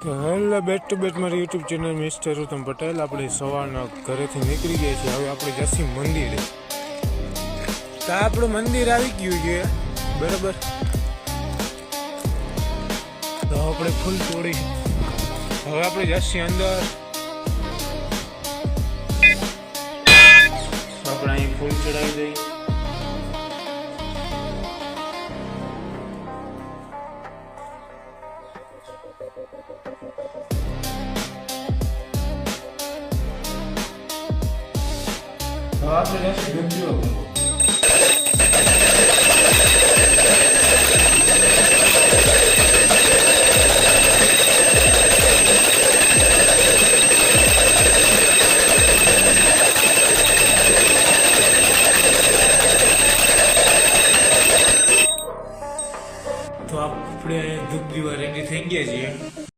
તો હેલો બેટ ટુ બેટ મારી YouTube channel mister ઉત્તમ પટેલ. આપણે સવારના ઘરેથી નીકળી ગયા છીએ. હવે આપણે જઈશું મંદિરે. તો આપણું મંદિર આવી ગયું છે બરાબર. તો આપણે ફૂલ તોડી હવે આપણે જઈશું અંદર. આપણે અહીં ફૂલ ચડાવી દઈએ. આપણે જઈશું ગંજીઓ.